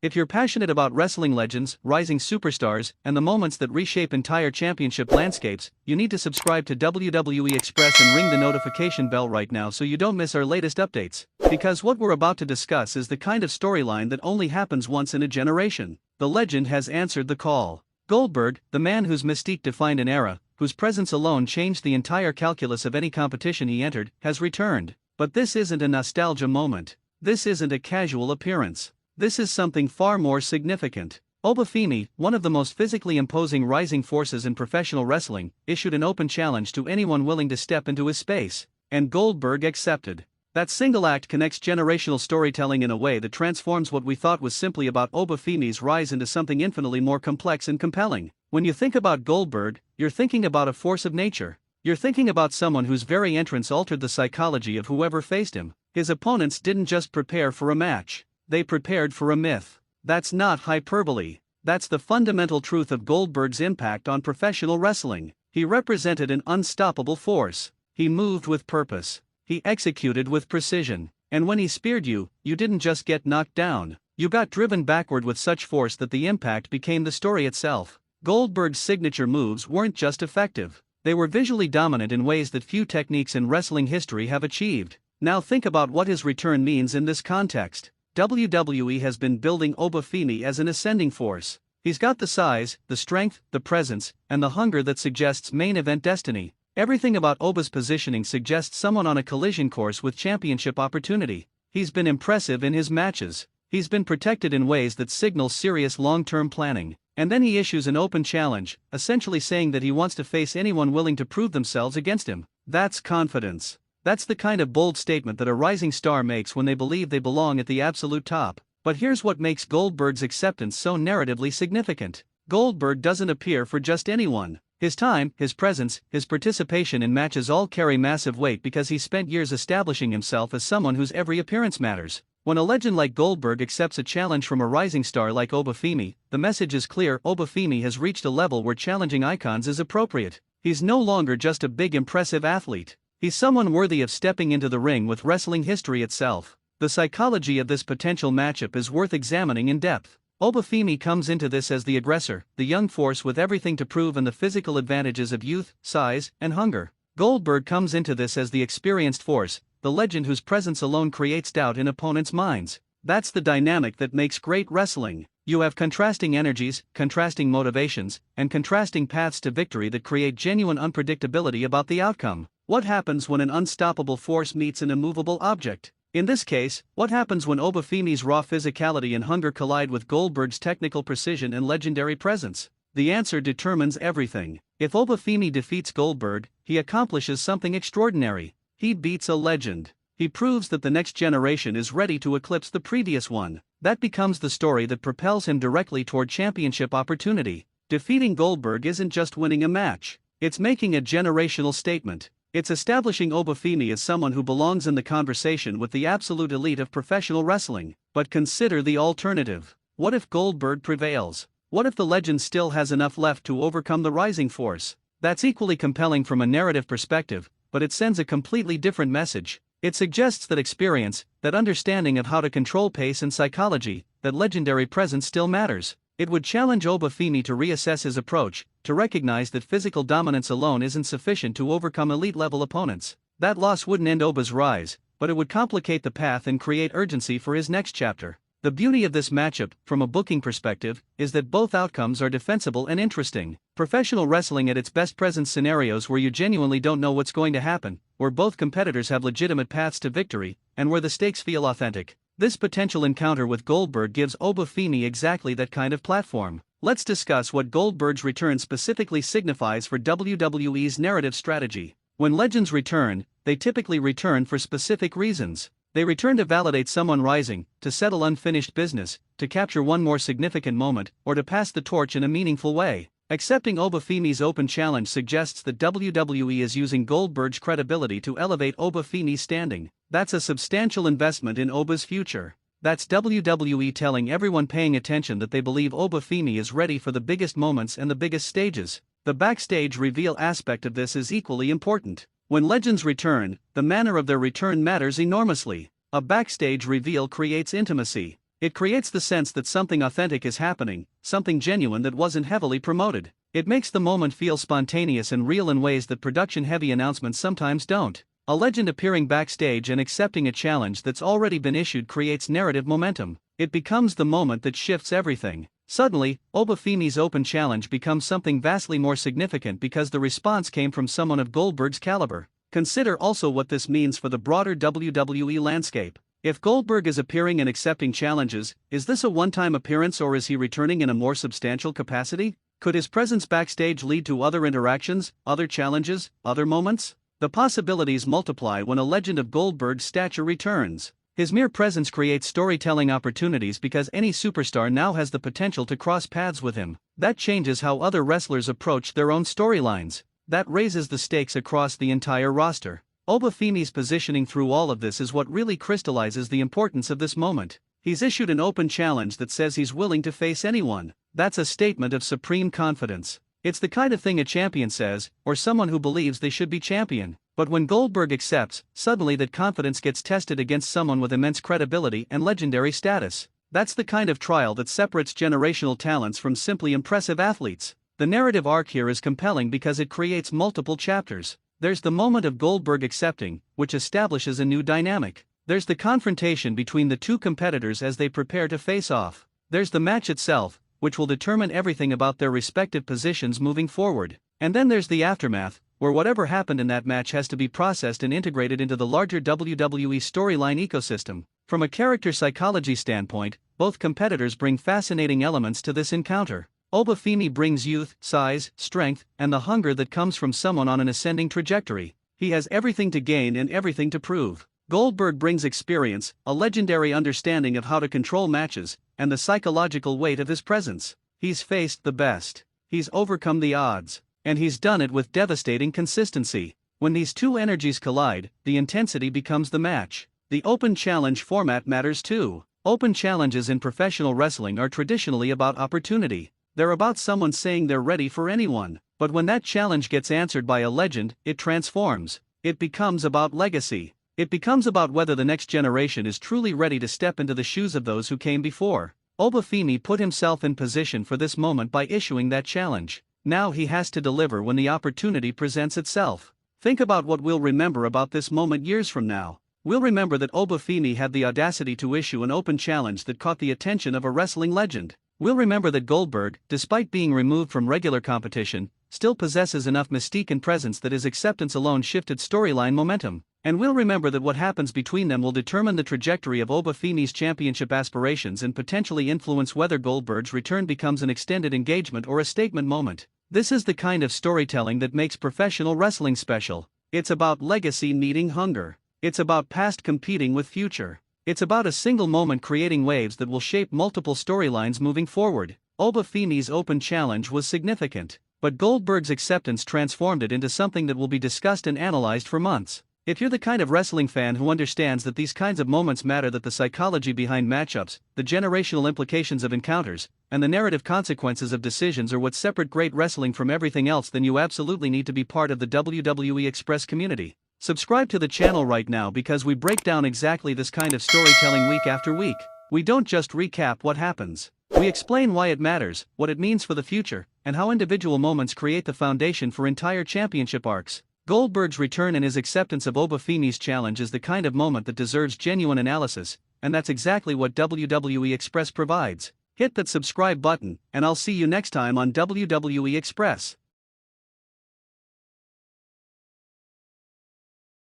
If you're passionate about wrestling legends, rising superstars, and the moments that reshape entire championship landscapes, you need to subscribe to WWE Express and ring the notification bell right now so you don't miss our latest updates. Because what we're about to discuss is the kind of storyline that only happens once in a generation. The legend has answered the call. Goldberg, the man whose mystique defined an era, whose presence alone changed the entire calculus of any competition he entered, has returned. But this isn't a nostalgia moment. This isn't a casual appearance. This is something far more significant. Obafemi, one of the most physically imposing rising forces in professional wrestling, issued an open challenge to anyone willing to step into his space, and Goldberg accepted. That single act connects generational storytelling in a way that transforms what we thought was simply about Obafemi's rise into something infinitely more complex and compelling. When you think about Goldberg, you're thinking about a force of nature. You're thinking about someone whose very entrance altered the psychology of whoever faced him. His opponents didn't just prepare for a match. They prepared for a myth. That's not hyperbole. That's the fundamental truth of Goldberg's impact on professional wrestling. He represented an unstoppable force. He moved with purpose. He executed with precision. And when he speared you, you didn't just get knocked down. You got driven backward with such force that the impact became the story itself. Goldberg's signature moves weren't just effective. They were visually dominant in ways that few techniques in wrestling history have achieved. Now think about what his return means in this context. WWE has been building Obafemi as an ascending force. He's got the size, the strength, the presence, and the hunger that suggests main event destiny. Everything about Oba's positioning suggests someone on a collision course with championship opportunity. He's been impressive in his matches. He's been protected in ways that signal serious long-term planning. And then he issues an open challenge, essentially saying that he wants to face anyone willing to prove themselves against him. That's confidence. That's the kind of bold statement that a rising star makes when they believe they belong at the absolute top. But here's what makes Goldberg's acceptance so narratively significant. Goldberg doesn't appear for just anyone. His time, his presence, his participation in matches all carry massive weight because he spent years establishing himself as someone whose every appearance matters. When a legend like Goldberg accepts a challenge from a rising star like Obafemi, the message is clear: Obafemi has reached a level where challenging icons is appropriate. He's no longer just a big impressive athlete. He's someone worthy of stepping into the ring with wrestling history itself. The psychology of this potential matchup is worth examining in depth. Obafemi comes into this as the aggressor, the young force with everything to prove and the physical advantages of youth, size, and hunger. Goldberg comes into this as the experienced force, the legend whose presence alone creates doubt in opponents' minds. That's the dynamic that makes great wrestling. You have contrasting energies, contrasting motivations, and contrasting paths to victory that create genuine unpredictability about the outcome. What happens when an unstoppable force meets an immovable object? In this case, what happens when Obafemi's raw physicality and hunger collide with Goldberg's technical precision and legendary presence? The answer determines everything. If Obafemi defeats Goldberg, he accomplishes something extraordinary. He beats a legend. He proves that the next generation is ready to eclipse the previous one. That becomes the story that propels him directly toward championship opportunity. Defeating Goldberg isn't just winning a match. It's making a generational statement. It's establishing Obafemi as someone who belongs in the conversation with the absolute elite of professional wrestling. But consider the alternative. What if Goldberg prevails? What if the legend still has enough left to overcome the rising force? That's equally compelling from a narrative perspective, but it sends a completely different message. It suggests that experience, that understanding of how to control pace and psychology, that legendary presence still matters. It would challenge Obafemi to reassess his approach, to recognize that physical dominance alone isn't sufficient to overcome elite-level opponents. That loss wouldn't end Oba's rise, but it would complicate the path and create urgency for his next chapter. The beauty of this matchup, from a booking perspective, is that both outcomes are defensible and interesting. Professional wrestling at its best presents scenarios where you genuinely don't know what's going to happen, where both competitors have legitimate paths to victory, and where the stakes feel authentic. This potential encounter with Goldberg gives Obafemi exactly that kind of platform. Let's discuss what Goldberg's return specifically signifies for WWE's narrative strategy. When legends return, they typically return for specific reasons. They return to validate someone rising, to settle unfinished business, to capture one more significant moment, or to pass the torch in a meaningful way. Accepting Obafemi's open challenge suggests that WWE is using Goldberg's credibility to elevate Obafemi's standing. That's a substantial investment in Oba's future. That's WWE telling everyone paying attention that they believe Obafemi is ready for the biggest moments and the biggest stages. The backstage reveal aspect of this is equally important. When legends return, the manner of their return matters enormously. A backstage reveal creates intimacy. It creates the sense that something authentic is happening, something genuine that wasn't heavily promoted. It makes the moment feel spontaneous and real in ways that production-heavy announcements sometimes don't. A legend appearing backstage and accepting a challenge that's already been issued creates narrative momentum. It becomes the moment that shifts everything. Suddenly, Obafemi's open challenge becomes something vastly more significant because the response came from someone of Goldberg's caliber. Consider also what this means for the broader WWE landscape. If Goldberg is appearing and accepting challenges, is this a one-time appearance or is he returning in a more substantial capacity? Could his presence backstage lead to other interactions, other challenges, other moments? The possibilities multiply when a legend of Goldberg's stature returns. His mere presence creates storytelling opportunities because any superstar now has the potential to cross paths with him. That changes how other wrestlers approach their own storylines. That raises the stakes across the entire roster. Obafemi's positioning through all of this is what really crystallizes the importance of this moment. He's issued an open challenge that says he's willing to face anyone. That's a statement of supreme confidence. It's the kind of thing a champion says, or someone who believes they should be champion. But when Goldberg accepts, suddenly that confidence gets tested against someone with immense credibility and legendary status. That's the kind of trial that separates generational talents from simply impressive athletes. The narrative arc here is compelling because it creates multiple chapters. There's the moment of Goldberg accepting, which establishes a new dynamic. There's the confrontation between the two competitors as they prepare to face off. There's the match itself, which will determine everything about their respective positions moving forward. And then there's the aftermath, where whatever happened in that match has to be processed and integrated into the larger WWE storyline ecosystem. From a character psychology standpoint, both competitors bring fascinating elements to this encounter. Obafemi brings youth, size, strength, and the hunger that comes from someone on an ascending trajectory. He has everything to gain and everything to prove. Goldberg brings experience, a legendary understanding of how to control matches, and the psychological weight of his presence. He's faced the best. He's overcome the odds. And he's done it with devastating consistency. When these two energies collide, the intensity becomes the match. The open challenge format matters too. Open challenges in professional wrestling are traditionally about opportunity. They're about someone saying they're ready for anyone. But when that challenge gets answered by a legend, it transforms. It becomes about legacy. It becomes about whether the next generation is truly ready to step into the shoes of those who came before. Obafemi put himself in position for this moment by issuing that challenge. Now he has to deliver when the opportunity presents itself. Think about what we'll remember about this moment years from now. We'll remember that Obafemi had the audacity to issue an open challenge that caught the attention of a wrestling legend. We'll remember that Goldberg, despite being removed from regular competition, still possesses enough mystique and presence that his acceptance alone shifted storyline momentum. And we'll remember that what happens between them will determine the trajectory of Obafemi's championship aspirations and potentially influence whether Goldberg's return becomes an extended engagement or a statement moment. This is the kind of storytelling that makes professional wrestling special. It's about legacy meeting hunger. It's about past competing with future. It's about a single moment creating waves that will shape multiple storylines moving forward. Obafemi's open challenge was significant, but Goldberg's acceptance transformed it into something that will be discussed and analyzed for months. If you're the kind of wrestling fan who understands that these kinds of moments matter, that the psychology behind matchups, the generational implications of encounters, and the narrative consequences of decisions are what separate great wrestling from everything else, then you absolutely need to be part of the WWE Express community. Subscribe to the channel right now because we break down exactly this kind of storytelling week after week. We don't just recap what happens. We explain why it matters, what it means for the future, and how individual moments create the foundation for entire championship arcs. Goldberg's return and his acceptance of Obafemi's challenge is the kind of moment that deserves genuine analysis, and that's exactly what WWE Express provides. Hit that subscribe button, and I'll see you next time on WWE Express.